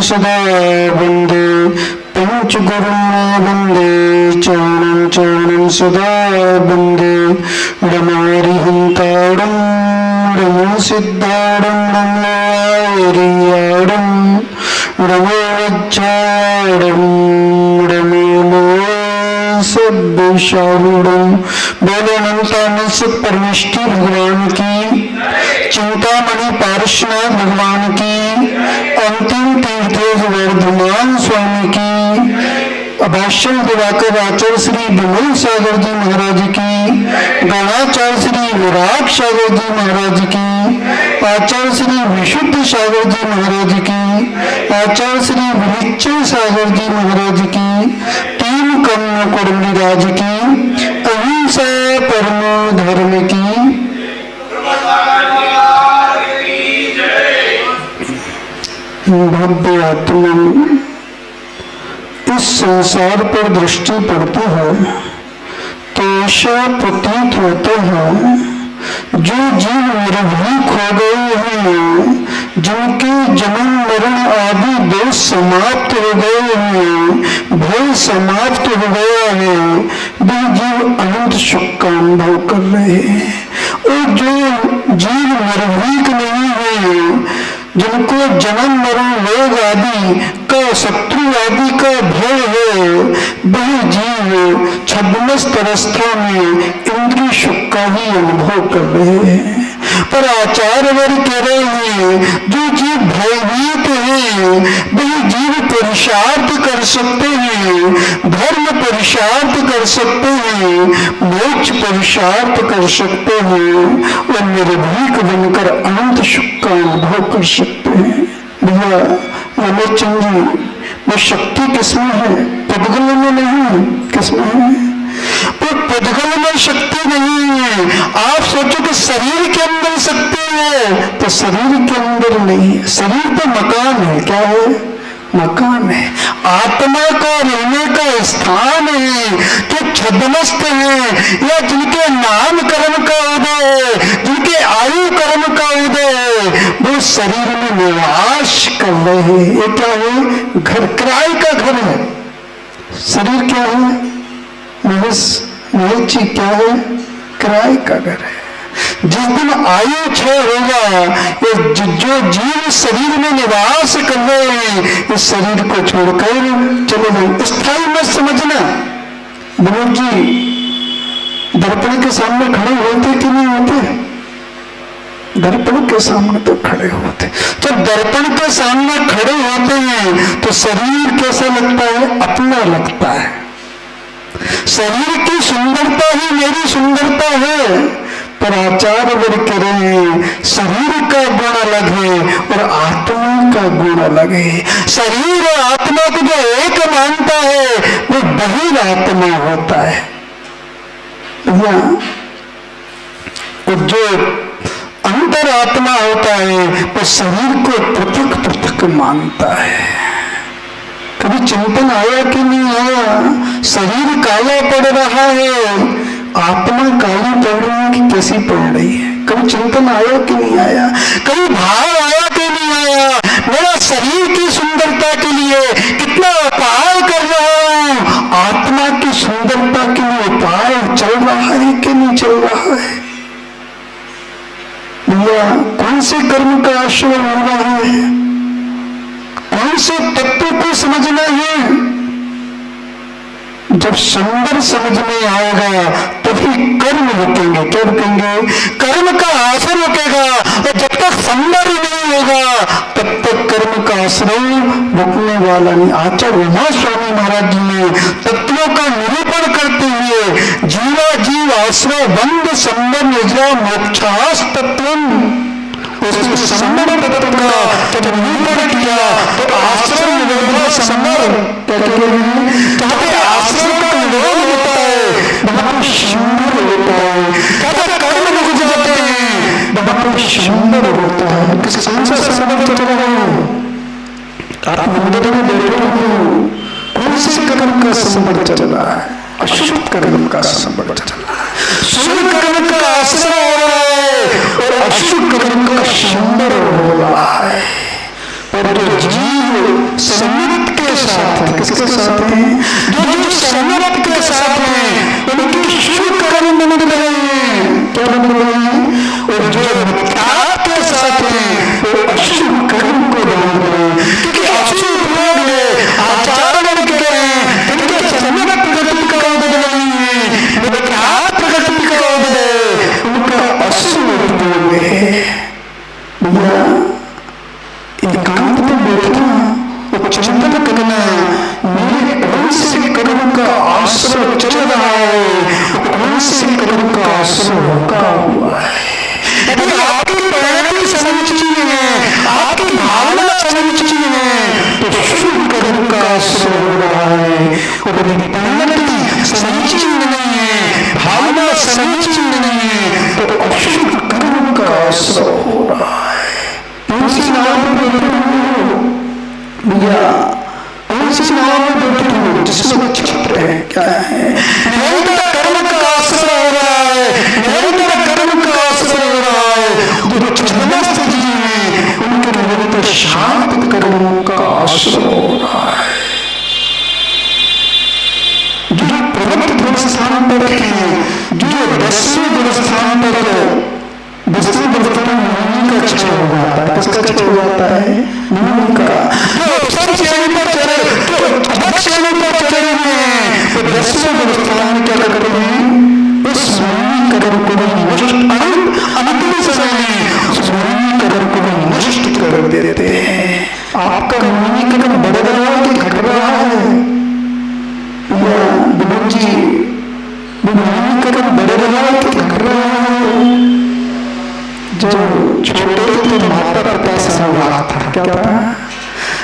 सदा वंदे पंच गुरु वंदे चरणं चरणं सदा वंदे रमारिहंताडं रमो सिद्धाडं रमोरियाडं रमोज्जाडं रमेलो सब्बशाहुडं बोलनंतानस परमेष्टि भगवान की, चिंतामणि पार्श्वनाथ भगवान की, अंतिम तीर्थेश वर्धमान स्वामी की, अभाषण दिवाकर आचार्य श्री विमल सागर जी महाराज की, गणाचार्य श्री विराट सागर जी महाराज की, आचार्य श्री विशुद्ध सागर जी महाराज की, आचार्य श्री विनिश्चय सागर जी महाराज की, तीन कर्ण कुंडलीराज की, अहिंसा परमो धर्म की। भव्य आत्मा इस संसार पर दृष्टि पड़ती है तो ऐसा प्रतीत होता है जो जीव निर्भीक हो गए हैं, जिनके जन्म मरण आदि दोष समाप्त हो गए हैं, भय समाप्त हो गया है, वे जीव अनंत सुख का अनुभव कर रहे हैं। और जो जीव निर्भीक नहीं है, जिनको जन्म मरण रोग आदि का शत्रु आदि का भय है, वह जीव छद्मस्त अवस्था में इंद्रिय सुख का ही अनुभव कर रहे हैं। पर आचार्य वर्ग कह रहे हैं जो जीव भयभीत है वह जीव पुरुषार्थ कर सकते हैं, धर्म पुरुषार्थ कर सकते हैं, मोक्ष पुरुषार्थ कर सकते हैं और निर्भीक बनकर अनंत सुख का अनुभव कर सकते हैं। भैया रमेश चंद जी, वो शक्ति किसमें है? पुद्गल में नहीं है। किसमें है? पर पुद्गल में शक्ति नहीं है। आप सोचो कि शरीर के अंदर शक्ति है तो शरीर के अंदर नहीं है। शरीर तो मकान है। क्या है? मकान है। आत्मा का रहने का स्थान है। जो छद्मस्त है या जिनके नाम कर्म का उदय है, जिनके आयु कर्म का उदय है, वो शरीर में निवास कर रहे हैं। ये क्या है? घर, किराए का घर है। शरीर क्या है? महेश जी क्या है? किराए का घर है। जिस दिन आयु क्षय होगा, ये जो जीव शरीर में निवास कर रहे हैं, इस शरीर को छोड़कर चले जाए। स्थायी मत समझना। विनोद जी दर्पण के सामने खड़े होते कि नहीं होते? दर्पण के सामने तो खड़े होते। जब दर्पण के सामने खड़े होते हैं तो शरीर कैसा लगता है? अपना लगता है। शरीर की सुंदरता ही मेरी सुंदरता है। पर आचार्य वर्ग कह रहे हैं शरीर का गुण अलग है और आत्मा का गुण अलग है। शरीर और आत्मा को जो एक मानता है वो बहिरात्मा होता है। जो अंतरात्मा होता है वो शरीर को पृथक पृथक मानता है। कभी चिंतन आया कि नहीं आया? शरीर काला पड़ रहा है, आत्मा काली पड़ रही है कि कैसी पड़ रही है? कभी चिंतन आया कि नहीं आया? कभी भाव आया कि नहीं आया? मेरा शरीर की सुंदरता के लिए कितना उपाय कर रहा हूं, आत्मा की सुंदरता के लिए उपाय चल रहा है कि नहीं चल रहा है? भैया कौन से कर्म का आश्रय हो रहा है? कौन से तत्व को समझना है? जब जब संदर्भ समझ में आएगा तभी कर्म रुकेंगे। क्या रुकेंगे? कर्म का आश्रय रुकेगा। और जब तक संदर्भ नहीं होगा तब तक कर्म का आश्रय रुकने वाला नहीं। आचार्य उमा स्वामी महाराज जी ने तत्वों का निरूपण करते हुए जीवा जीव आश्रय बंध संदर्भ निद्रा मोक्षास तत्व, उसने संदर्भ तत्व का जब निरूपण किया तो आश्रय निरोधा संदर्भ कहाँ पे आश्रय का निरोध होता है वहां पर सुंदर होता है। क्या कर्म रुक जाते हैं वहां पर सुंदर होता है। किसी कौन सा संदर्भ चल रहा हो? आप मंदिर में बैठे हो, कौन से कर्म का संदर्भ चल रहा है? अशुभ कर्म का संदर्भ चल रहा है। शुभ कर्म का आश्रय हो रहा है और अशुभ कर्म का सुंदर हो रहा है। पर जो जीव संयत के साथ है, किसके साथ है? जो संयत के साथ है उनके शुभ कर्म बन रहे हैं। क्या बन रहे हैं? और जो त्याग के साथ है वो अशुभ कर्म को बन रहे हैं। क्योंकि अशुभ लोग आचार बन के उनके संयत प्रगति का बदल नहीं है, वो त्याग प्रगति का बदल उनका अशुभ लोग है। भैया एकांत में बैठना और चिंतन करना, मेरे कौन से कर्म का आश्रय चल रहा है, कौन से कर्म का आश्रय रुका हुआ है। यदि आपकी परिणति समुचित है, आपकी भावना समुचित है तो शुभ कर्म का आश्रय हो रहा है। और यदि परिणति समुचित नहीं है, भावना समुचित नहीं है तो अशुभ कर्म का आश्रय हो रहा है। कौन सी नाव में बैठे हो भैया? कौन सी नाव में बैठे हो जिसमें छत्र है? क्या है? निरंतर कर्म का आश्रय हो रहा है, निरंतर कर्म का आश्रय हो रहा है। जो छत्रमस्त जीव हैं उनके निरंतर शांत कर्मों का आश्रय हो रहा है। जो प्रवृत्त गुणस्थान पर है, जो 10वें गुणस्थान पर है, 10वें गुणस्थान मुनि का क्षय हो जाता है। किसका क्षय हो जाता है? मुनि का। जो अक्षर श्रेणी पर चढ़े, जो अभक्त श्रेणी पर चढ़े हुए हैं तो 10वें गुणस्थान में क्या करते हैं? उस मुनि कर्म को नष्ट अंतिम समय में उस मुनि कर्म को नष्ट कर देते हैं। आपका मुनि कर्म बढ़ रहा है कि घट रहा है? जी मुनि कर्म बढ़ रहा है कि घट रहा है? जो छोटे थे तो माता पिता से अनुराग था। क्या था?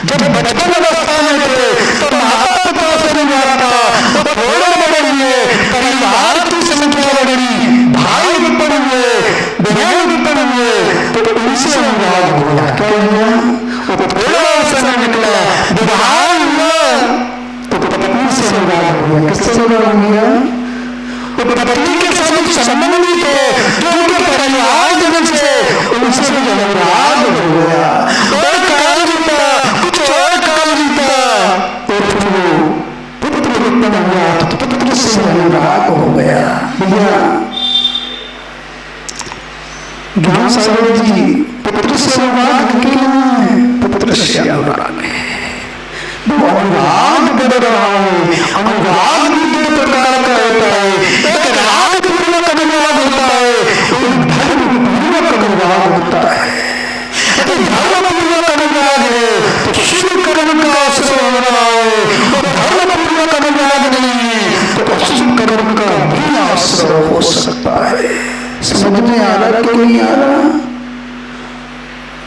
जब बचपन अवस्था में थे तो माता पिता से अनुराग था। तो थोड़े बड़े हुए, परिवार की संख्या बढ़ी, भाई उत्पन्न हुए, बहन उत्पन्न हुए तो उनसे अनुराग हो गया। क्या हुआ? वो थोड़ा समय निकला, विवाह हुआ तो पत्नी से अनुराग हो गया। किससे अनुराग हो गया? पत्नी के साथ संबंधित है जो उनके परिवार जन से, उनसे अनुराग हो गया। और काल बीता, कुछ और काल बीता और पुत्र उत्पन्न हुआ तो पुत्र से अनुराग हो गया। भैया ज्ञान सागर जी पुत्र से अनुराग क्यों है? पुत्र से अनुराग है। वो अनुराग बढ़ रहा है। अनुराग भी दो प्रकार का होता है, एक राग पूर्वक अनुराग होता है, एक धर्म पूर्वक अनुराग होता है। यदि धर्म पूर्वक अनुराग है तो शुभ कर्म का आश्रय हो रहा है, और धर्म पूर्वक अनुराग नहीं है तो अशुभ कर्म का भी आश्रय हो सकता है। समझ में आ रहा कि नहीं आ रहा?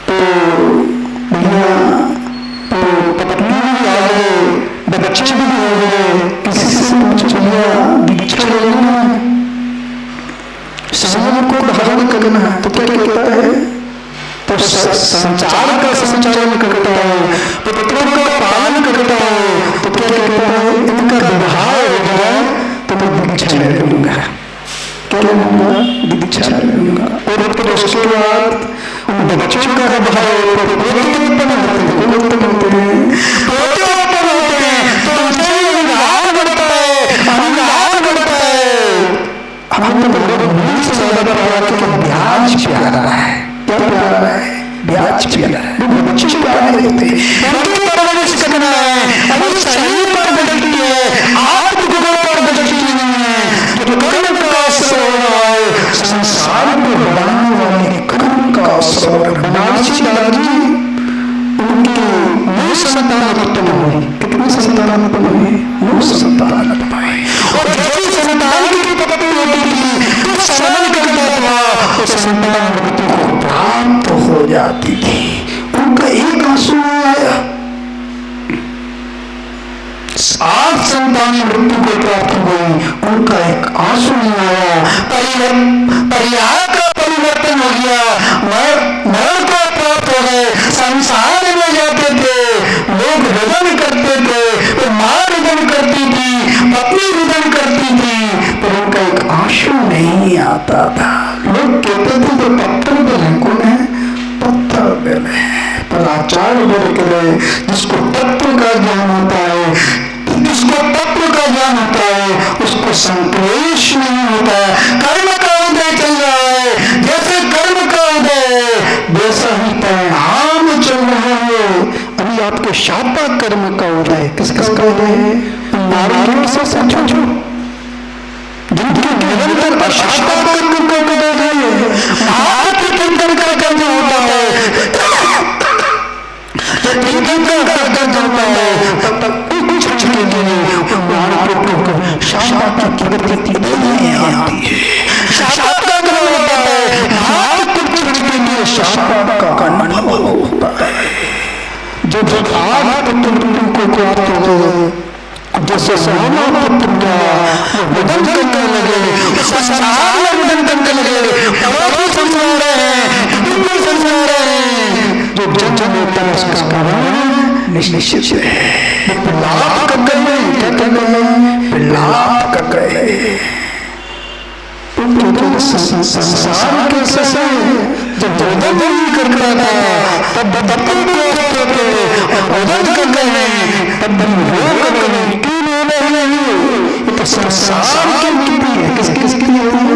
तो भैया बच्चे भी हो गए, किसी से पूछ लिया दीक्षा लेना है, समाज को धारण करना है तो क्या कहता है? तो संचार का संचालन करता है, पुत्रों का पालन करता है तो क्या कहता है? इनका व्यवहार हो जाए तो मैं दीक्षा ले लूंगा। क्या ले लूंगा? दीक्षा ले लूंगा। और फिर उसके बाद बच्चों का व्यवहार ब्याज प्यारा है। क्या प्यारा है? ब्याज प्यारा है। बच्चे प्यारे होते हैं, उनकी परवरिश करना है। अगर सही पर बैठती है, आप गुणों पर संतान उत्पन्न हुई, संतान उत्पन्न हुई। और जैसी संतान की उत्पत्ति होती थी, कुछ समय करता था, उस संतान मृत्यु को प्राप्त हो जाती थी। उनका एक आंसू आया, 8 संतान मृत्यु को प्राप्त हुई, उनका एक आंसू नहीं आया। पर्याय का परिवर्तन हो गया, मरण को प्राप्त हो गए। संसार में जाते थे, लोग रुदन करते थे, मां रुदन करती थी, पत्नी रुदन करती थी, पर उनका एक आंसू नहीं आता था। लोग कहते थे तो पत्थर पे है, कौन है? पत्थर पे है। पर आचार्य बोल के रहे, जिसको तत्व का ज्ञान होता है, जिसको तत्व का ज्ञान होता है, उसको संतोष नहीं होता। कर्म का उदय चल रहा है, जैसे कर्म का उदय वैसा ही परिणाम चल रहा है। अभी आपके शापा कर्म का उदय, किसका उदय है? नारायण से समझो, जिनके निरंतर अशापा कर्म का उदय है, महातीर्थंकर का कर्म होता है, जब तीर्थंकर का कर्म होता है, तब तक कुछ के लिए शापा की प्रवृत्ति नहीं आती है। शापा का कर्म होता है, महातीर्थंकर के लिए शापा का अनुभव होता है। जब आप तुमको प्राप्त हो गए, जैसे पुत्र का वदन करने लगे, संसार में वदन करने लगे, पड़ोसी समझ रहे हैं, कुटुंबी समझ रहे हैं, जो जन्म होता है उसका कारण निश्चित है। प्रहलाद कर गए, क्या कर गए? प्रहलाद कर गए। संसार के ससे जब वदन करता था, तब वदन कर गए, तब तो संसार की नीति है, किसकी नीति है?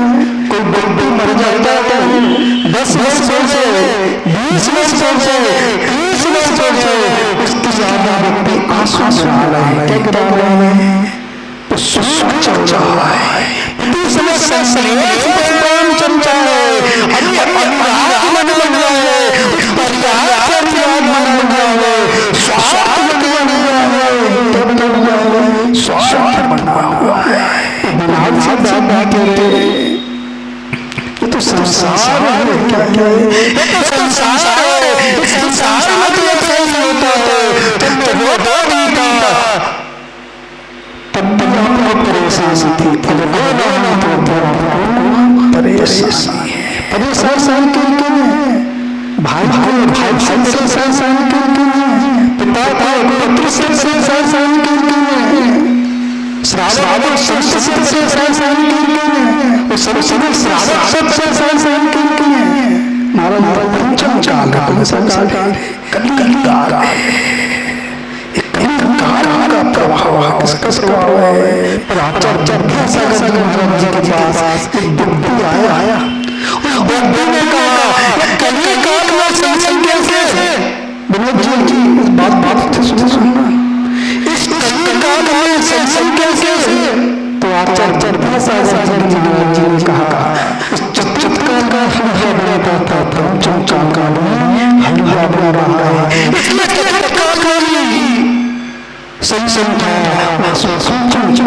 कोई बच्चे मर जाता है, 10 वर्ष से, 20 वर्ष से, 30 वर्ष से, उसकी ज्यादा व्यक्ति आंसू बहा रहे हैं। क्या गिरा रहे हैं? तो सुख चल रहा है, दूसरे संस्लेष परिणाम चल रहा है, अनुराग मन बन रहा है, परिवार से अनुराग मन बन रहा है, स्वार्थ मन बन रहा है, स्वार्थ बना हुआ है। बनाव से बात कहते हैं, ये तो संसार है। क्या क्या है? ये तो संसार है। संसार मतलब सही होता है, तुम रोता नहीं था, तब परेशानी थी, परेशानी है। परेशान क्यों है? भाई से परेशान क्यों है? पिता पुत्र से परेशान क्यों है? श्रावण से परेशान क्यों है? वो सब श्रावण से परेशान क्यों है? नारायण पंचम काल कलिकाल का प्रभाव, किसका प्रभाव है? आचार्य महाराज जी के पास एक व्यक्ति आया, उस व्यक्ति ने कहा, कलिकाल में सत्संग कैसे? विनोद जी इस बात से सुनना, इस कलिकाल में सत्संग कैसे? तो आचार्य महाराज जी ने कहा, इस चतुर्काल का हल्ला बना था, पंचम काल में हल्ला बना रहा है, इसलिए चतुर्काल में संसंग था,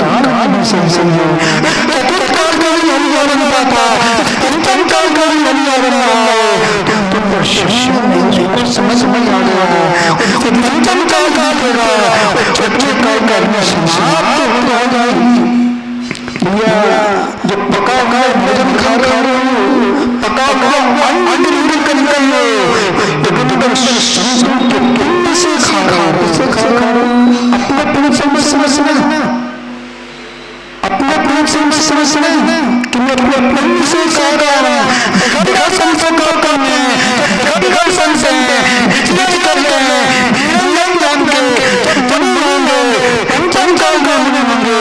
काल में संसंग है, चतुर्काल का भी हल्ला बनता था, पंचम काल का भी हल्ला बन रहा है। तो शिष्य नहीं समझ में आ गया, पंचम काल का होगा, छठे काल का समाप्त हो जाएगा। जो पका हुआ भोजन खा रहे हो, पका हुआ अन्न निकल रहे हो, से खा रहे हो, अपने पेट से समझना, अपने पेट से समझना कि मैं अपने पेट से खा रहा हूँ। जगत संसद करने, जगत संसद विचलन करते हैं, निरंजन जान के जब पंचम काल का होंगे,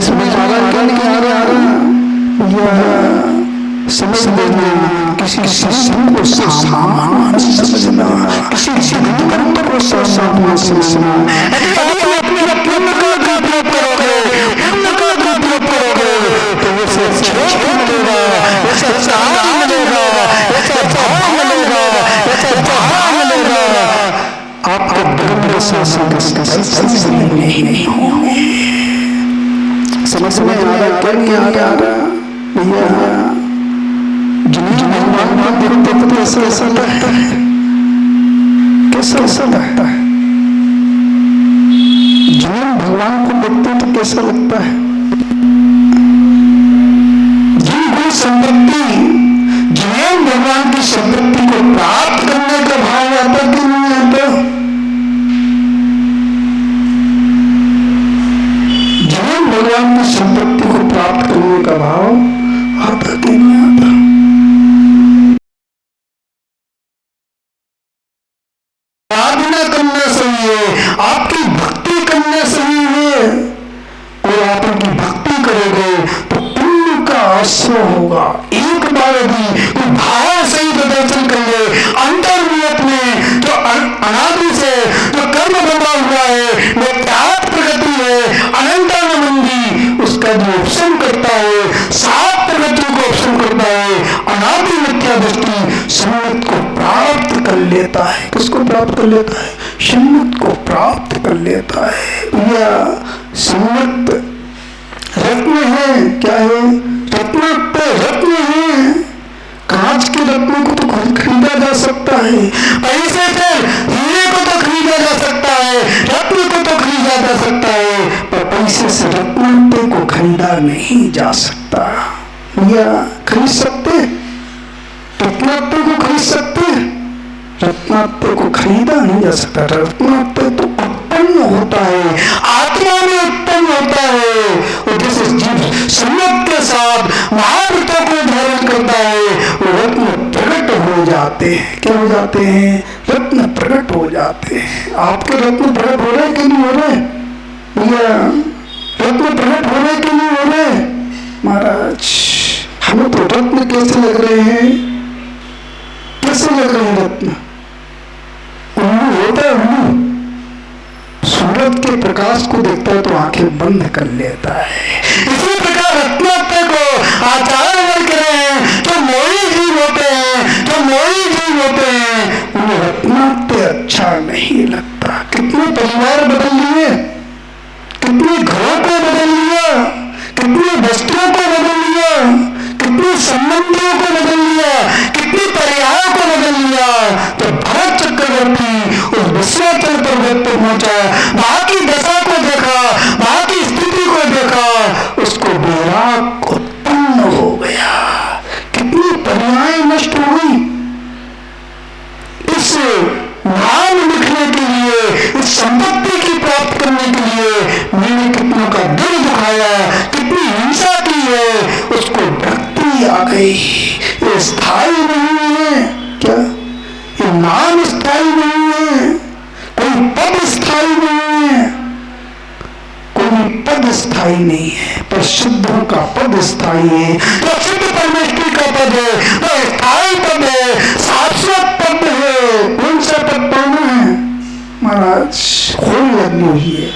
समझ आ रहा क्या नहीं आ रहा? समझ लेना, किसी को सामान समझ समझना, किसी सिद्धांत को साथ में समझना। अपने पुण्य का उपयोग करोगे, पुण्य का उपयोग करोगे तो वो सुख मिलेगा, वैसा चार मिलेगा, वैसा भाव मिलेगा, वैसा भाव मिलेगा। आपको धर्म से नहीं होंगे। समझ में आ रहा क्या नहीं आ रहा भैया? भगवान को देखते तो ऐसा लगता है, कैसा लगता है? जीवन भगवान को देखते तो कैसा लगता है? जिन संपत्ति, जीवन भगवान की संपत्ति को प्राप्त करने का भाव आता कि नहीं आता? जीवन भगवान की संपत्ति को प्राप्त करने का भाव आता कि नहीं आता? आराधना करना सही है, आपकी भक्ति करना सही है, और आप उनकी भक्ति करोगे तो पुण्य का आश्रय होगा। एक बार यदि कोई भाव सही प्रदर्शन कर ले, अंतर्नियत में जो अनादि से जो कर्म बना हुआ है, वो त्याग प्रगति है, अनंतानंदी उसका जो उपशम करता है, सात प्रगति को उपशम करता है, अनादि मिथ्या दृष्टि सम्मत को प्राप्त कर लेता है। किसको प्राप्त कर लेता है? सम्मत को प्राप्त कर लेता है। यह सम्मत रत्न है। क्या है? रत्न है। कांच के रत्न को तो खरीदा जा सकता है, पैसे से हीरे को तो खरीदा जा सकता है, रत्न को तो खरीदा जा सकता है, पर पैसे से रत्न को खरीदा नहीं जा सकता। या खरीद सकते? रत्नात्य को खरीद सकते? रत्नात्य को खरीदा नहीं जा सकता। रत्नात्य तो उत्पन्न होता है, आत्मा में उत्पन्न होता है, और जैसे जीव सम्मत के साथ महावृतों को धारण करता है, वो रत्न प्रकट हो जाते हैं। क्या हो जाते हैं? रत्न प्रकट हो जाते हैं। आपके रत्न प्रकट हो रहे कि नहीं हो रहे? भैया रत्न प्रकट हो रहे कि नहीं हो रहे? महाराज हमें तो रत्न कैसे लग रहे हैं? कैसे लग रहे हैं रत्न? उल्लू होता है, उल्लू सूरज के प्रकाश को देखता है तो आंखें बंद कर लेता है। इसी प्रकार रत्नात्य को आचार्य वर्ग रहे हैं, जो मोही जीव होते हैं, जो मोही जीव होते हैं, उन्हें रत्नात्य अच्छा नहीं लगता। कितने परिवार बदल लिए, कितने घरों को बदल लिया, कितने वस्त्रों को बदल लिया, कितने संबंधियों को बदल लिया, कितनी पर्यायों को बदल लिया। तो भरत चक्रवर्ती उस विश्वाचल पर्वत पर पहुंचा, वहां की दशा को देखा, वहां की स्थिति को देखा, उसको वैराग उत्पन्न हो गया। कितनी पर्यायें नष्ट हो गई। इस नाम लिखने के लिए, इस संपत्ति की प्राप्त करने के लिए मैंने कितनों का दिल दुखाया, कितनी हिंसा की है, उसको भक्ति आ गई। ये स्थायी नहीं है। क्या ये नाम स्थायी नहीं है? कोई पद स्थायी नहीं है, कोई पद स्थायी नहीं है, पर शुद्धों का पद स्थायी है। तो शुद्ध परमेश्वरी का पद है, तो स्थायी पद है, शाश्वत पद है। कौन सा पद पाना है? महाराज खोल लगी हुई है,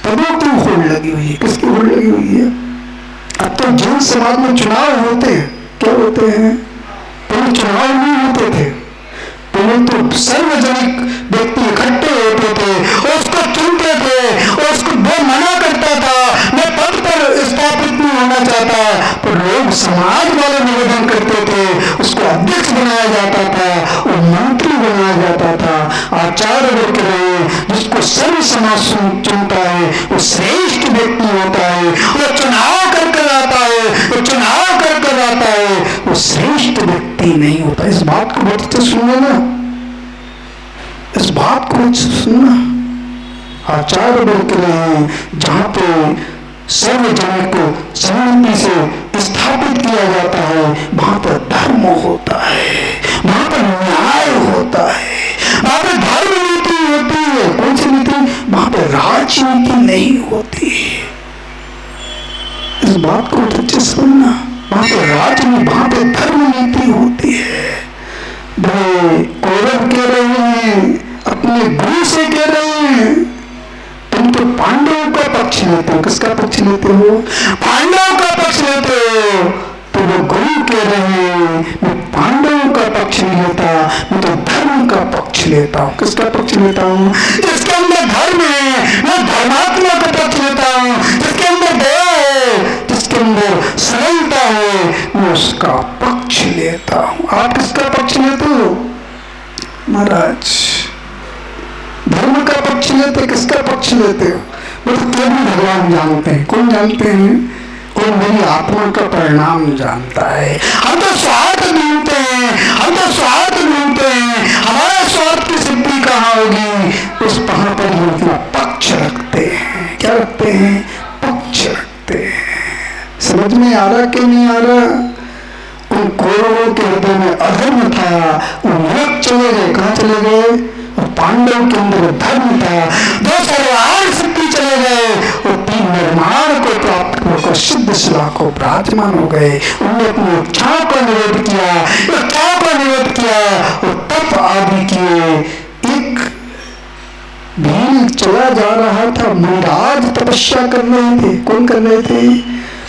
पदों की खोल लगी हुई है। किसकी खोल लगी हुई है? अब तो जैन समाज में चुनाव होते हैं, क्या होते हैं? पहले चुनाव नहीं होते थे, पहले तो सार्वजनिक व्यक्ति इकट्ठे होते थे, उसको चुनते थे, उसको वो मना करता था, मैं पद पर स्थापित नहीं होना चाहता, पर लोग समाज वाले निवेदन करते थे, उसको अध्यक्ष बनाया जाता था, वो मंत्री बनाया जाता था। आचार्य वर्ग रहे, जिसको सर्व समाज चुनता है, वो श्रेष्ठ व्यक्ति होता है, वो चुनाव कर आता है, वो चुनाव कर आता है, वो श्रेष्ठ व्यक्ति नहीं होता। इस बात को बहुत अच्छे सुनना ना, इस बात को सुनना। आचार्य वर्ग रहे हैं जहां पे सर्वजन को सम्मति से स्थापित किया जाता है, वहां पर धर्म होता है, वहां पर न्याय होता है, वहां पर धर्म नीति होती है। कौन सी नीति? वहां पर राजनीति नहीं होती। इस बात को अच्छे समझना। वहां पर राजनीति, वहां पर धर्म नीति होती है। कौरव पांडव कह रहे हैं, अपने गुरु से कह रहे हैं, तुम तो पांडवों का पक्ष लेते हो। किसका पक्ष लेते हो? पांडवों का पक्ष लेते हो। तो वो गुरु कह रहे हैं, मैं पांडवों का पक्ष नहीं लेता, मैं तो धर्म का पक्ष लेता हूँ। किसका पक्ष लेता हूँ? जिसके अंदर धर्म है, मैं धर्मात्मा का पक्ष लेता हूँ। जिसके अंदर दया है, जिसके अंदर सरलता है, मैं उसका पक्ष लेता हूँ। आप किसका पक्ष लेते हो? महाराज, धर्म का पक्ष लेते, किसका पक्ष लेते हो? वो तो केवल भगवान जानते हैं। कौन जानते हैं? और मेरी आत्मा का परिणाम जानता है। हम तो स्वार्थ ढूंढते हैं, हम तो स्वार्थ ढूंढते हैं, हमारा स्वार्थ की सिद्धि कहाँ होगी? उस वहां पर हम अपना पक्ष रखते हैं। क्या रखते हैं? पक्ष रखते हैं। समझ में आ रहा कि नहीं आ रहा? उन कौरवों के हृदय में अधर्म था, वो नरक चले गए। कहाँ चले गए? और पांडव के अंदर धर्म था, 2 सर्वाहार शक्ति चले गए और 3 निर्माण को प्राप्त होकर सिद्ध शिला को विराजमान हो गए। उन्होंने अपनी इच्छाओं का निरोध किया, इच्छाओं का निरोध किया और तप आदि किए। एक भील चला जा रहा था, मुनिराज तपस्या कर रहे थे। कौन कर रहे थे?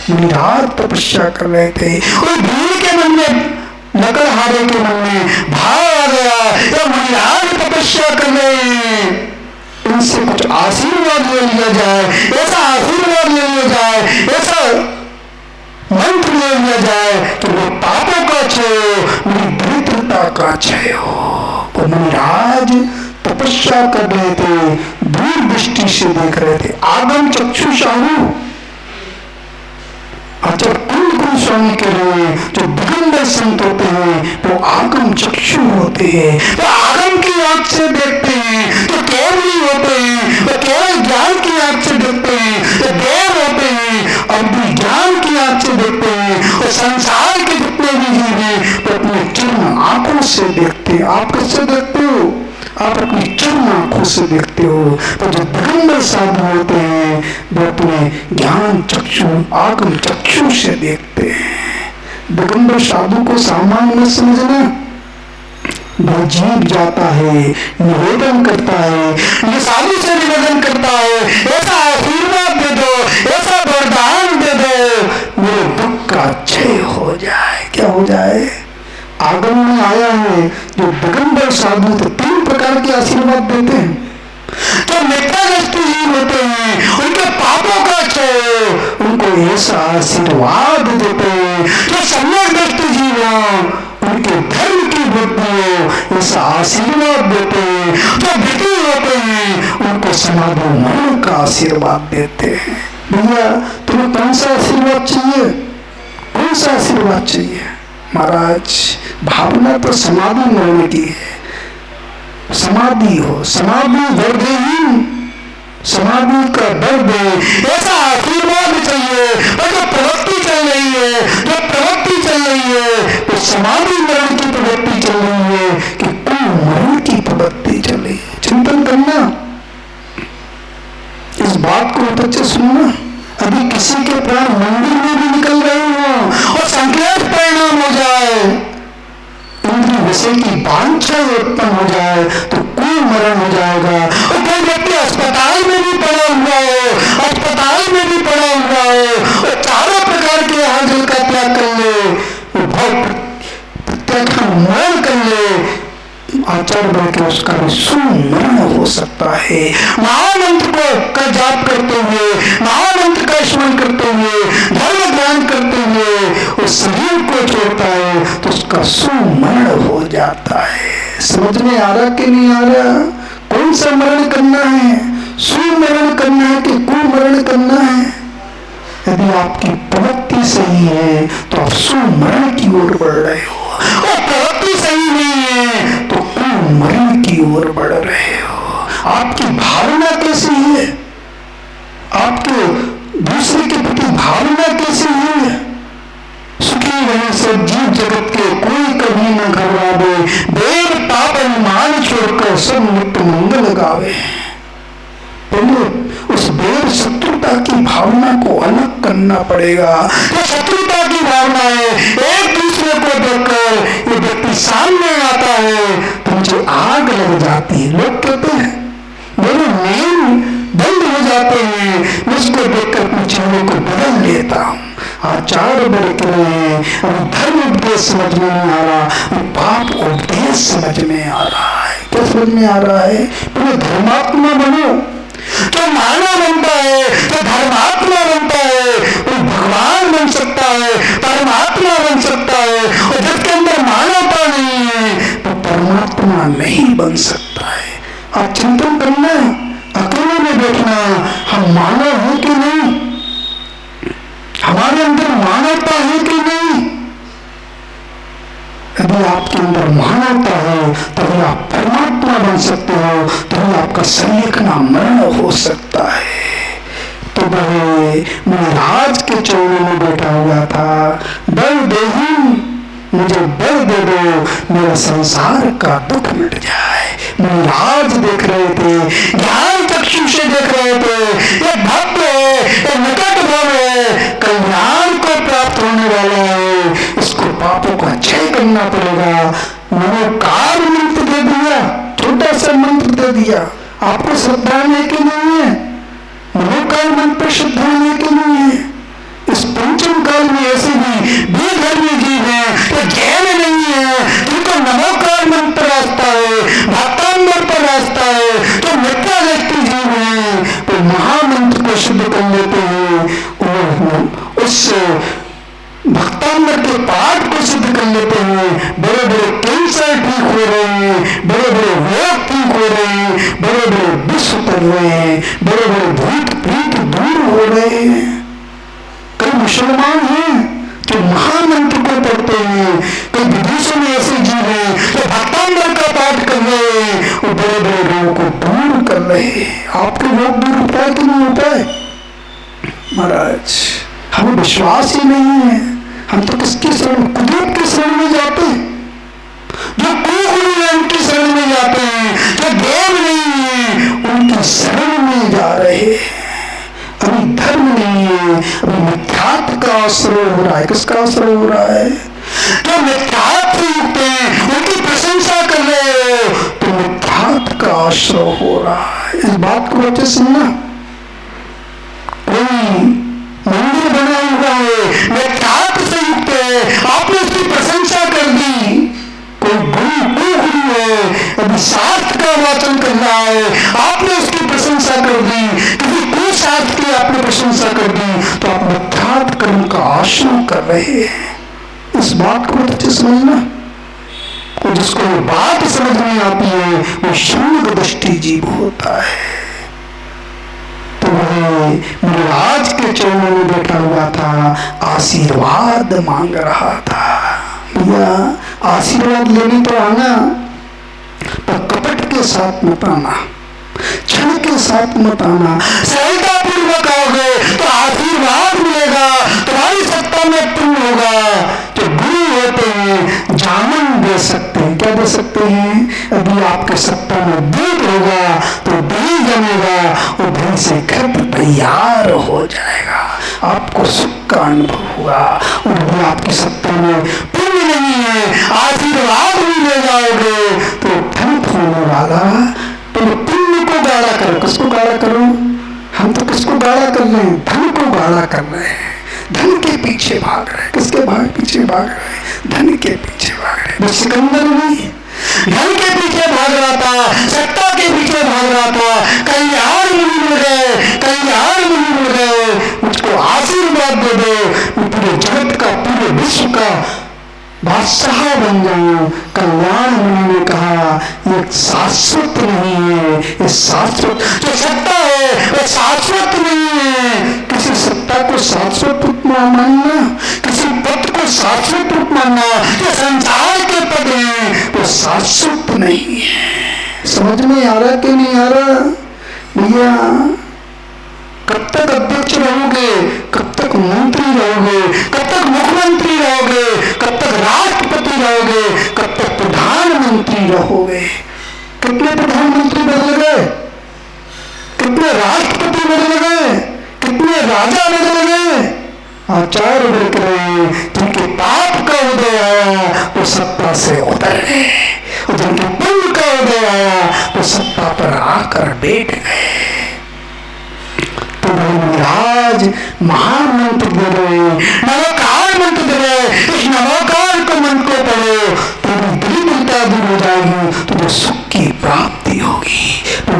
मुनिराज तपस्या कर रहे थे। और भील के मन में, नकलहारे के मन में भाव आ गया, या मुनिराज तपस्या कर रहे हैं, इनसे कुछ आशीर्वाद ले लिया जाए, ऐसा आशीर्वाद ले लिया जाए, ऐसा मंत्र ले लिया जाए कि वो पापों का क्षय हो, मेरी दरिद्रता का क्षय हो। वो मुनिराज तपस्या कर रहे थे, दूर दृष्टि से देख रहे थे। आगम चक्षुषाहु, आचार्य कुंद गोस्वामी कह रहे हैं, जो दिगंबर संत होते हैं वो आगम चक्षु होते हैं। वो आगम की आंख से देखते हैं, तो केवली होते हैं। वो केवल ज्ञान की आंख से देखते हैं, तो देव होते हैं। और भी ज्ञान की आंख से देखते हैं। और संसार के जितने भी जीव हैं वो अपने चरण आंखों से देखते हैं। आप किससे देखते हो? आप अपनी चरण आंखों से देखते हो। तो जो दिगंबर साधु होते हैं वो अपने ज्ञान चक्षु, आगम चक्षु से देखते हैं। दिगंबर साधु को सामान्य न समझना। वो जीव जाता है, निवेदन करता है, ये साधु से निवेदन करता है, ऐसा आशीर्वाद दे दो, ऐसा वरदान दे दो, मेरे दुख का क्षय हो जाए। क्या हो जाए? आगम में आया है, जो दिगंबर साधु तो 3 प्रकार के आशीर्वाद देते हैं। जो मिथ्यादृष्टि जीव होते हैं, उनके पापों का क्षय, उनको ऐसा आशीर्वाद देते हैं। जो सम्यक दृष्टि जीव हो, उनके धर्म की वृद्धि हो, ऐसा आशीर्वाद देते हैं। जो विधि होते हैं, उनको समाधि मरण का आशीर्वाद देते हैं। भैया, तुम्हें कौन सा आशीर्वाद चाहिए? कौन सा आशीर्वाद चाहिए? महाराज, भावना तो समाधि मरण की है। समाधि हो, समाधि वर्धहीन, समाधि का दर्द है, ऐसा आशीर्वाद चाहिए। और जो प्रवृत्ति चल रही है, जो प्रवृत्ति चल रही है, तो समाधि मरण की प्रवृत्ति चल रही है कि कुल मरण की प्रवृत्ति चल रही है। चिंतन करना, इस बात को बहुत अच्छे सुनना। अभी किसी के प्राण मंदिर में भी निकल रहे हो और संकेत परिणाम हो जाए, इंद्रिय विषय की वांछा उत्पन्न हो जाए, तो कोई मरण हो जाएगा। और कोई व्यक्ति अस्पताल में भी पड़ा हुआ हो, अस्पताल में भी पड़ा हुआ हो और चारों प्रकार के हाजिर का त्याग कर ले, वो बहुत प्रत्याख्यान मरण कर ले, आचार्य बन के उसका भी सुमरण हो सकता है। महामंत्र को का जाप करते हुए, महामंत्र का स्मरण करते हुए, धर्म ध्यान करते हुए उस शरीर को छोड़ता है तो उसका सुमरण हो जाता है। समझ में आ रहा कि नहीं आ रहा? कौन सा मरण करना है? सुमरण करना है कि कुमरण करना है? यदि आपकी प्रवृत्ति सही है तो आप सुमरण की ओर बढ़ रहे हो, और प्रवृत्ति सही नहीं है तो कुमरण की ओर बढ़ रहे हो। आपकी भावना कैसी है? आपके दूसरे के प्रति भावना कैसी है? सुखी रहे सब जीव जगत के, कोई कभी न घबरावे, देव पाप अनुमान छोड़कर सब नित्य मंगल गावे। पहले उस देव शत्रुता की भावना को अलग करना पड़ेगा। तो शत्रुता की भावना है, एक दूसरे को देखकर ये व्यक्ति सामने आता है तो मुझे जाती है। लोग कहते हैं मेरे नेम बंद हो जाते हैं, मैं उसको देखकर अपने चेहरे को बदल लेता हूँ। आचार्य बड़े रहे अभी धर्म उपदेश समझ में नहीं आ रहा, पाप उपदेश समझ में आ रहा है। क्या समझ में आ रहा है? पहले धर्मात्मा बनो, जो मानव बनता है, जो धर्मात्मा बनता है, वो भगवान बन सकता है, परमात्मा बन सकता है। और जिसके अंदर मानवता नहीं है तो परमात्मा नहीं बन सकता है। आप चिंतन करना, अकेले में बैठना, हम मानव हैं कि नहीं, हमारे अंदर मानवता है कि नहीं। यदि आपके अंदर मानवता है तभी आप परमात्मा बन सकते हो, तभी आपका शरीर का मरण हो सकता है। तो भाई मैं राज के चौड़े में बैठा हुआ था, बल दे मुझे बल दे दो, मेरा संसार का दुख मिट जाए। मैं राज देख रहे थे, ज्ञान चक्षु से देख रहे थे, ये भक्त है, ये निकट भव है, कल्याण को प्राप्त होने वाला है, इसको पापों का क्षय करना पड़ेगा। मैंने कार मंत्र दे दिया, छोटा सा मंत्र दे दिया। आपको श्रद्धा है कि नहीं है? मनोकाल मंत्र श्रद्धा है कि नहीं है? इस पंचम काल में ऐसे भी बेधर्मी जीव है, तो जैन नहीं है, जिनको नमोकाल मंत्र रास्ता है, भक्तांबर पर रास्ता है, तो मिथ्या दृष्टि जीव है, तो महामंत्र को शुद्ध कर लेते हैं और उस भक्तांबर के पाठ को सिद्ध कर लेते हैं। बड़े बड़े कैंसर ठीक हो रहे हैं, बड़े बड़े रोग ठीक हो रहे हैं, बड़े बड़े विष उतर रहे हैं, बड़े बड़े भूत प्रीत दूर हो रहे हैं। कई मुसलमान हैं जो महामंत्र को पढ़ते हैं, कई विदेशों में ऐसे जीव हैं जो भक्तांबर का पाठ कर रहे हैं और बड़े बड़े रोगों को दूर कर रहे हैं। आपके रोग दूर होता है कि नहीं होता है? महाराज हमें विश्वास ही नहीं है। हम तो किसकी शरण, कुदरत की शरण में जाते हैं, जो कुगुरु है उनकी शरण में जाते हैं, जो देव नहीं है उनकी शरण में जा रहे हैं। अभी धर्म नहीं है, अभी मिथ्यात्व का आश्रय हो रहा है। किसका आश्रय हो रहा है? जो मिथ्यात्व युक्त हैं उनकी प्रशंसा कर रहे हो तो मिथ्यात्व का आश्रय हो रहा है। इस बात को अच्छे सुनना। कोई मंदिर बना हुआ है, मिथ्यात्व से युक्त है, आपने उसकी प्रशंसा कर दी। कोई गुरु है, अभी शास्त्र का वाचन कर रहा है, आपने उसकी प्रशंसा कर दी। किसी कुशास्त्र की आपने प्रशंसा कर दी तो आप मिथ्यात्व कर्म का आश्रय कर रहे हैं। इस बात को अच्छे समझना। और जिसको ये बात समझ में आती है वो शून्य दृष्टि जीव होता है। तो मेरे राज के चरणों में बैठा हुआ था, आशीर्वाद मांग रहा था। भैया आशीर्वाद लेने तो आना, पर कपट के साथ मत आना, क्षण के साथ मत आना। सहजता पूर्वक आओगे तो आशीर्वाद मिलेगा, तुम्हारी सत्ता में पुण्य होगा। जो गुरु होते हैं जामन दे सकते हैं। क्या दे सकते हैं? अभी आपके सत्ता में दूध होगा तो दही जमेगा और दही से घर तैयार हो जाएगा, आपको सुख का अनुभव होगा। और अभी आपकी सत्ता में पुण्य नहीं है, आशीर्वाद भी ले जाओगे तो धन होने वाला। तो पुण्य को गाढ़ा करो। किसको गाढ़ा करो? हम तो किसको गाढ़ा कर रहे हैं? धन को गाढ़ा कर रहे हैं, धन के पीछे भाग रहे हैं। किसके पीछे भाग रहे हैं? धन के पीछे भाग रहे हैं। वो सिकंदर नहीं धन के पीछे भाग रहा था, सत्ता के पीछे भाग रहा था। कहीं यार मुझे मिल गए, कहीं यार मुझे मिल गए, मुझको आशीर्वाद दे दो, मैं पूरे जगत का, पूरे विश्व का बादशाह बन जाऊं। कल्याण मुनि ने कहा ये शाश्वत नहीं है, ये शाश्वत जो सत्ता है वो शाश्वत नहीं है। किसी सत्ता को शाश्वत रूप मानना, किसी पद को शाश्वत रूप मानना, जो संसार के पद हैं वो शाश्वत नहीं है। समझ में आ रहा कि नहीं आ रहा? भैया कब तक अध्यक्ष रहोगे, कब तक मंत्री रहोगे, कब तक मुख्यमंत्री रहोगे, कब तक राष्ट्रपति रहोगे, कब तक प्रधानमंत्री रहोगे? कितने प्रधानमंत्री बदल गए, कितने राष्ट्रपति बदल गए, कितने राजा बदल गए। आचार्य बोल रहे जिनके पाप का उदय आया वो सत्ता से उतर गए, और जिनके पुण्य का उदय आया अवस्था पर आकर बैठ गए। तो महाराज महामंत्र दे रहे, नमोकार मंत्र दे रहे, इस नमोकार को मंत्र को पढ़ो, तेरी दरिद्रता दूर हो जाएगी, तुझे सुख की प्राप्ति होगी। तो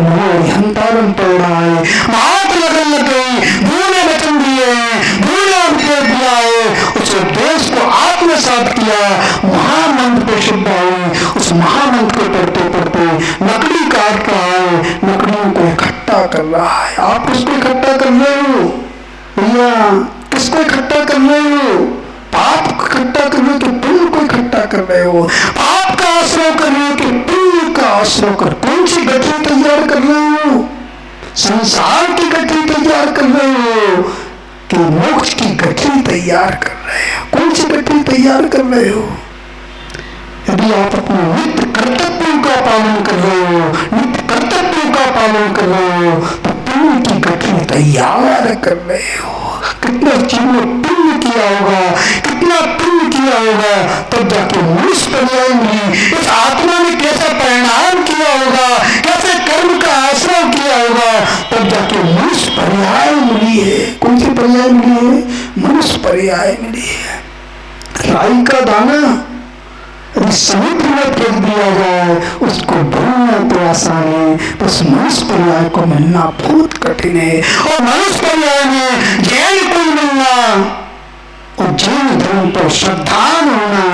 हंतारम पड़ रहा है, मात लगन लग गई, भूले वचन दिए, भूले उपदेश दिया है, उस उपदेश को आत्मसात किया, महामंत्र को शुद्ध हुई। उस महामंत्र को पढ़ते पढ़ते लकड़ी काट रहा है, लकड़ियों को इकट्ठा कर रहा है। आप किसको इकट्ठा कर रहे हो भैया? किसको इकट्ठा कर रहे हो? पाप को इकट्ठा कर रहे हो कि पुण्य को इकट्ठा कर रहे हो? पाप का आश्रय कर रहे हो कि पुण्य का आश्रय कर? कौन सी गठरी तैयार कर रहे हो? संसार की गठरी तैयार कर रहे हो कि मोक्ष की गठरी तैयार कर रहे हो? कौन सी गठरी तैयार कर रहे हो? यदि आप अपने नित्य कर्तव्यों का पालन कर रहे हो, नित्य कर्तव्यों का पालन कर रहे हो, तो पुण्य की गठरी तैयार कर रहे हो। कितना जीवन पुण्य किया होगा, कितना पुण्य किया होगा, तब जाके मनुष्य पर्याय मिली। इस आत्मा ने कैसा परिणाम किया होगा, कैसे कर्म का आश्रय किया होगा, तब जाके मनुष्य पर्याय मिली है। कौन सी पर्याय मिली है? मनुष्य पर्याय मिली है। राई का दाना यदि समुद्र में फेंक दिया जाए, उसको ढूंढना तो आसान है, बस मनुष्य पर्याय को मिलना बहुत कठिन है। और मनुष्य पर्याय में जैन को मिलना और जैन धर्म पर श्रद्धान होना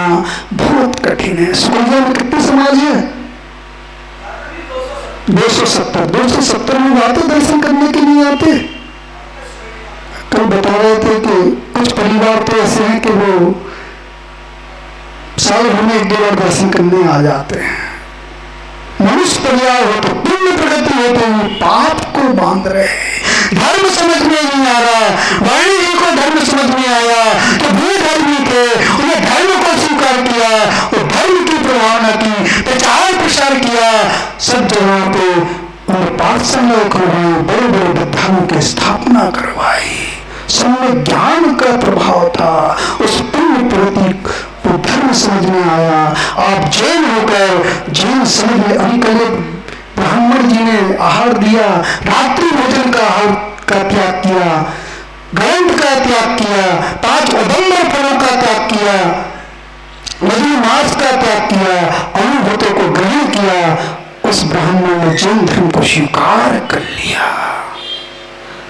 बहुत कठिन है। सोलह में कितने समाज है? 270 लोग आते दर्शन करने के लिए आते। कल बता रहे थे कि कुछ परिवार तो ऐसे हैं कि वो साल भर में 1-2 बार दर्शन करने आ जाते हैं। मनुष्य पर्याय हो तो पुण्य प्रगति हो तो पाप को बांध रहे हैं। धर्म समझ में नहीं आ रहा। वाणी जी को धर्म समझ में आया तो वे धर्मी थे, उन्हें धर्म को स्वीकार किया और धर्म की प्रभावना की, प्रचार प्रसार किया, सब जगह पे उन्हें पाठशाला करवाई, बड़े बड़े विद्यालयों की स्थापना करवाई। सब में ज्ञान का प्रभाव था। उस पुण्य प्रतीक वो धर्म समझ में आया। आप जैन होकर जैन समझ में अंकल ब्राह्मण जी ने आहार दिया, रात्रि भोजन का आहार का त्याग किया, ग्रंथ का त्याग किया, 5 उदंबर फलों का त्याग किया, मधुमास का त्याग किया, अनुभूतों को ग्रहण किया। उस ब्राह्मण ने जैन धर्म को स्वीकार कर लिया।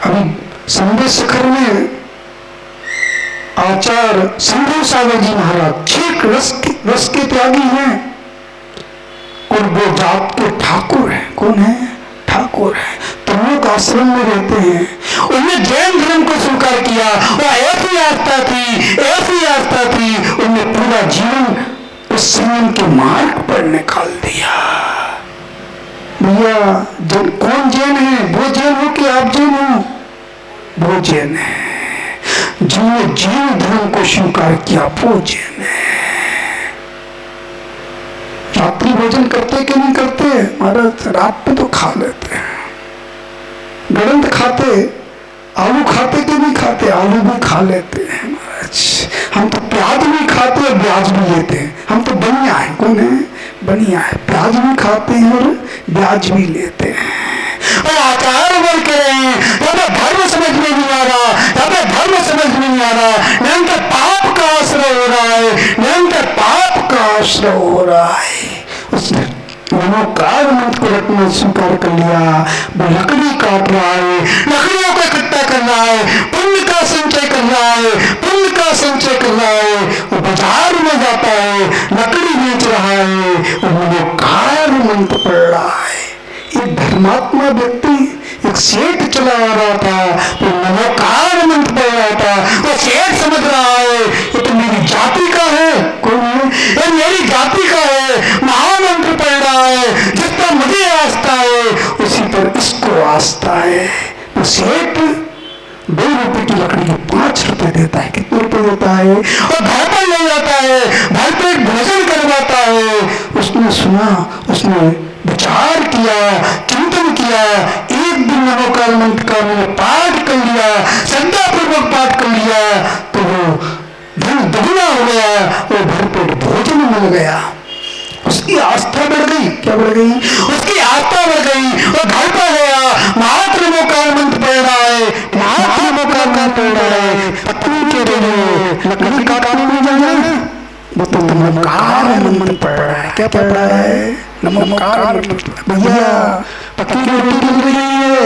अभी संदेश शिखर में आचार्य संभव सागर जी महाराज 6 रस के त्यागी हैं और वो जात के ठाकुर हैं। कौन है? ठाकुर है। प्रमुख आश्रम में रहते हैं। उन्होंने जैन धर्म को स्वीकार किया। वो ऐसी आस्था थी, उन्होंने पूरा जीवन उस संयम के मार्ग पर निकाल दिया। भैया कौन जैन है? वो जैन हो कि आप जैन हो? वो जैन है। जिन्होंने जैन धर्म को स्वीकार किया वो जैन है। रात्रि भोजन करते कि नहीं करते? महाराज रात पे तो खा लेते हैं। ग्रंथ खाते, आलू खाते कि नहीं खाते? आलू भी खा लेते हैं महाराज। हम तो प्याज भी खाते और ब्याज भी लेते हैं। हम तो बनिया है। कौन है? बनिया है। प्याज भी खाते हैं और ब्याज भी लेते हैं। और आचार वर्ग कह रहे हैं, धर्म समझ में नहीं आ रहा, धर्म समझ में नहीं आ रहा, निरंतर पाप का आश्रय हो रहा है, निरंतर पाप का आश्रय हो रहा है। उसने मनोकार मंत्र को रखना स्वीकार कर लिया। वो लकड़ी काट रहा है, लकड़ियों को इकट्ठा कर रहा है, पुण्य का संचय कर रहा है, पुण्य का संचय कर रहा है। वो बाजार में जाता है, लकड़ी बेच रहा है, वो मनोकार मंत्र पढ़ रहा है। एक धर्मात्मा व्यक्ति एक सेठ चला आ रहा था, वो मनोकार मंत्र पढ़ रहा था। वो सेठ समझ रहा है ये तो मेरी जाति का है। कौन है? ये मेरी जाति का है। महामंत्र पढ़ रहा है, जिस पर मुझे आस्था है उसी पर इसको आस्था है। वो सेठ 2 रुपए की लकड़ी के 5 रुपए देता है। कितने रुपए देता है? और घर पर ले जाता है, भरपेट भोजन करवाता है। उसने सुना, उसने विचार किया, चिंतन किया। एक दिन मनोकार मंत्र का मैंने पाठ कर लिया, श्रद्धापूर्वक पाठ कर लिया तो वो धन दुगुना हो गया, वो भरपेट भोजन मिल गया। उसकी आस्था बढ़ गई। क्या बढ़ गई? उसकी आस्था बढ़ गई। क्या पड़ रहा है? नमोकार भैया, पक्की रोटी मिल रही है,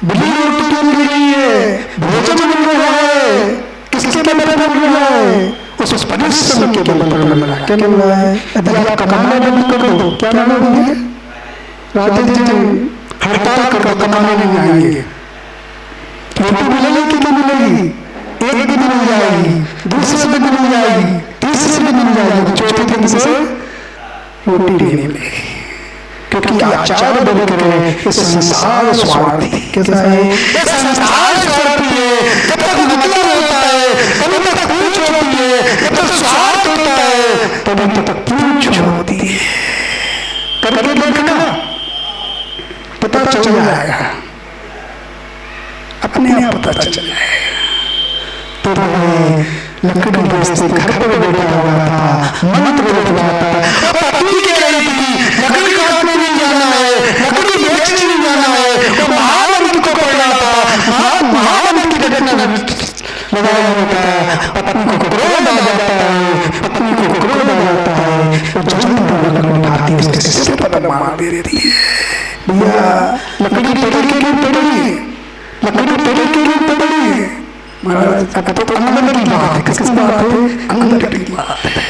बड़ी रोटी मिल रही है, भोजन मिल रहा है, किसके बल पर मिल रहा है? उस परिश्रम के बल पर मिल रहा है। क्या मिल रहा है? यदि आप कमाना बंद कर दो, क्या नाम है? राधे जी हड़ताल कर दो, कमाने नहीं आएंगे। रोटी मिलेगी कि नहीं मिलेगी? एक दिन मिल जाएगी, दूसरे दिन मिल जाएगी, तीसरे दिन मिल जाएगी, चौथे दिन से रोटी नहीं मिलेगी। क्योंकि आचार बदल रहे, इस संसार स्वार्थी। कैसा है? इस संसार स्वार्थी है। जब तक मतलब होता है तभी तक पूछ होती है, जब तक स्वार्थ होता है तभी तक पूछ होती है। करके देखना, पता चल जाएगा, अपने आप पता चल जाएगा। तो लकड़ी बेचते घर पर बैठा हुआ था, मंत्र बोलता था, पत्नी कह रही थी लकड़ी काटने नहीं जाना है, लकड़ी बेचने नहीं जाना है। वो महामंत्र को पढ़ना था, महामंत्र की घटना लगाया होता है। पत्नी को क्रोध आ जाता है, पत्नी को क्रोध आ जाता है, वो जल्दी लकड़ी उठाती है, उसके सिर पर मार देती है। भैया लकड़ी तोड़ने के लिए तोड़ी, लकड़ी तोड़ने के लिए तोड़ी। महाराज अब तो अंदर की बात है। किसकी बात है? अंदर की बात है।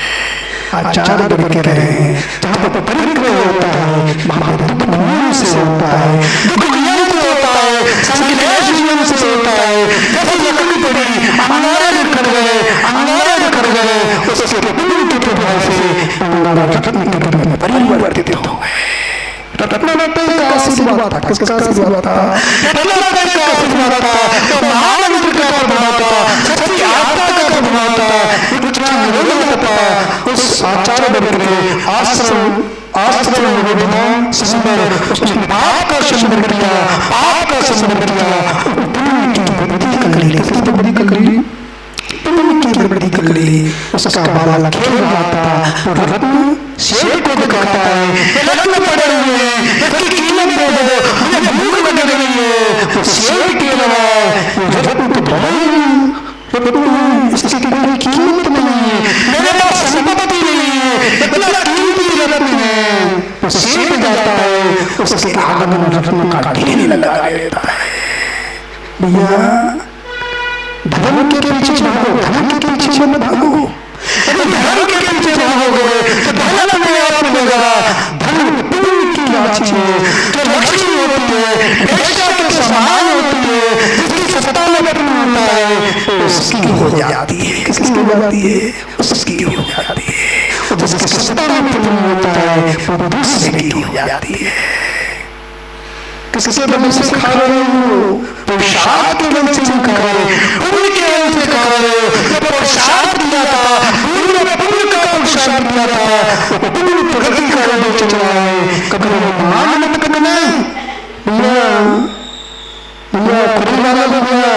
आचार बन के रहे हैं, जहाँ पर परिग्रह होता है वहाँ पर दुख नियम से होता है, दुख नियम से होता है, संकलेश नियम से होता है। जैसे लकड़ी पड़ी, अंगारे कर गए, अंगारे कर गए, उसके पुण्य के प्रभाव से अंगारा रत्न के रूप में परिवर्तित हो गए। रत्नवती का आशीर्वाद था। किसका आशीर्वाद था? रत्नवती का आशीर्वाद था। तो महामंत्र का प्रभाव था, सच्ची आत्मा का प्रभाव था, इतना निरोध था। उस आचार्य बन के आश्रम निवेदन सुंदर, उसने पाप का शमन किया, पाप का शमन किया, पुण्य की वृद्धि कर ली। किसकी वृद्धि कर ली? पुण्य की वृद्धि कर ली। उसका बाला खेल रहा था, रत्न शेर को दिखाता है, रत्न पड़े हुए हैं, इसकी कीमत दे दो, मुझे भूख लग रही है। वो शेर खेल रहा है, वो रत्न तो बड़ा ही नहीं, इसकी कोई कीमत नहीं है, मेरे पास संपत्ति नहीं है, इतना कीमती रत्न है। वो शेर जाता है, उसके आगमन रत्न का ढेर लगा देता है। भैया धर्म के पीछे भागो, धर्म के पीछे मत भागो। यदि धर्म के पीछे भागोगे तो धन अपने आप मिलेगा। धन पुण्य की राशि है, जो लक्ष्मी होती है, वेश्या के समान होती है, जिसकी सत्ता में पुण्य होता है उसकी हो जाती है। किसकी हो जाती है? उसकी हो जाती है। और जिसकी सत्ता में पुण्य होता है वो दूसरे की हो जाती है। किसके बल से खा रहे हो? पुरुषार्थ के बल से खा रहे हो, पुण्य के बल से खा रहे हो। जब पुरुषार्थ किया था, पुण्य का पुरुषार्थ किया था, वो पुण्य प्रगति का रोड चल रहा है। कभी मान मत करना भैया, भैया खुद वाला भैया,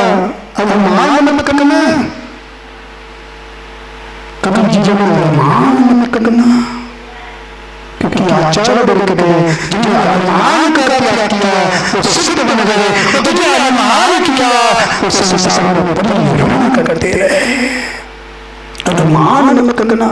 अब मान मत करना, कभी जीवन में मान मत करना। क्योंकि आचार्य बन के गए, जिन्हें अनुमान का त्याग किया वो सिद्ध बन गए, और जिन्हें अनुमान किया वो संसार में परिभ्रमण करते रहे। अनुमान मत करना,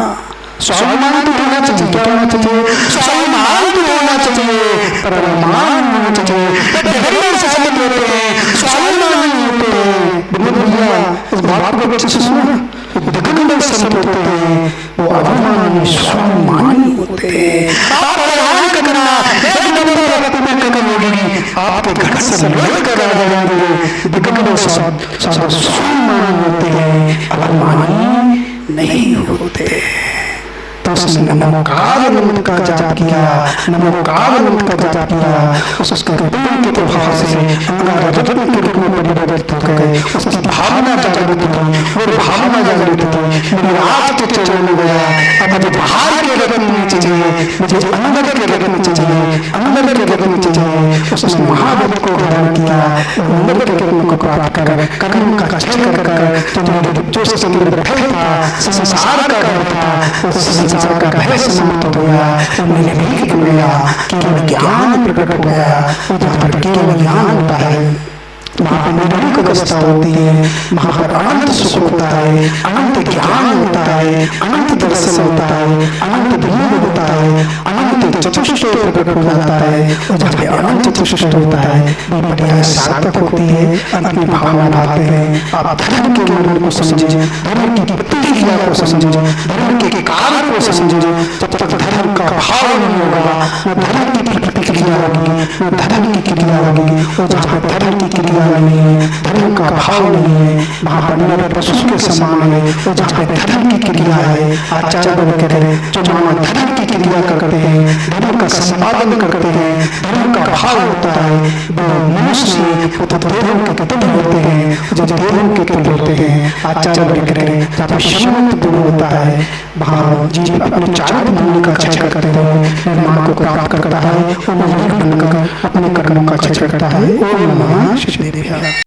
स्वाभिमान तो होना चाहिए। क्या होना चाहिए? स्वाभिमान तो होना चाहिए, पर अनुमान होना चाहिए। धर्म से संबंध होते हैं, स्वाभिमान नहीं होते हैं। भैया इस बात को अच्छे से सुनो, दिग्गज संत होते हैं वो अभिमानी स्वाभिमानी होते हैं। आप प्रयाण करना, एक नंबर रत्न की कमोगी आपके घर से लेकर आ जाएंगे। दिग्गज संत स्वाभिमानी होते हैं, अभिमानी नहीं होते। तो उसने नमोकार मंत्र का जाप किया, नमोकार मंत्र का जाप किया। उसके पुण्य के प्रभाव से अंगारा रत्न के रूप में परिवर्तित हो गए। उसकी भावना जागृत हुई, वो भावना जागृत हुई, मेरे आज के चरण में गया। अब मुझे बाहर के रत्न नहीं चाहिए, मुझे अंदर के रत्न चाहिए, अंदर के रत्न चाहिए। उसने महाबल को धारण किया, अंदर के रत्न को प्राप्त कर कर्म का क्षय कर जो सुंदर घर था, संसार का घर था, उस संसार का कहे समाप्त हो गया। उन्होंने भी गया, केवल ज्ञान प्रकट हो गया। जहाँ पर केवल ज्ञान होता है वहाँ पर निर्णय अवस्था होती है, वहाँ पर अनंत सुख होता है, अनंत ज्ञान होता है, अनंत दर्शन होता है, अनंत भेद होता है, अनंत चतुष्टय प्रकट हो जाता है। और जहाँ पे अनंत चतुष्टय होता है वो पर्याय सार्थक होती है। अंत में भावना भाते हैं, आप धर्म के मूल को समझे, धर्म की प्रतिक्रिया को समझे, धर्म के कार्य को समझे। जब तक धर्म का भाव नहीं होगा, न धर्म की प्रतिक्रिया होगी, न धर्म की क्रिया होगी। और जहाँ पर धर्म की क्रिया नहीं है, धर्म का भाव नहीं है, वहाँ पर नर पशु के समान है। और जहाँ पे धर्म की क्रिया है, आचार्य वर्ग करें जो मानव धर्म की क्रिया करते हैं, धर्म का संपादन करते हैं, धर्म का भाव होता है, वो मनुष्य तो देवों के तुल्य होते हैं। जब देवों के तुल्य होते हैं, आचार्य वर्ग करें जहाँ पे शमंत गुण होता है, वहाँ जीव अपने चारों भूमि का क्षय करते हुए निर्माण को प्राप्त करता है और बनकर अपने कर्मों का क्षय करता है। ओम नमः शिवाय।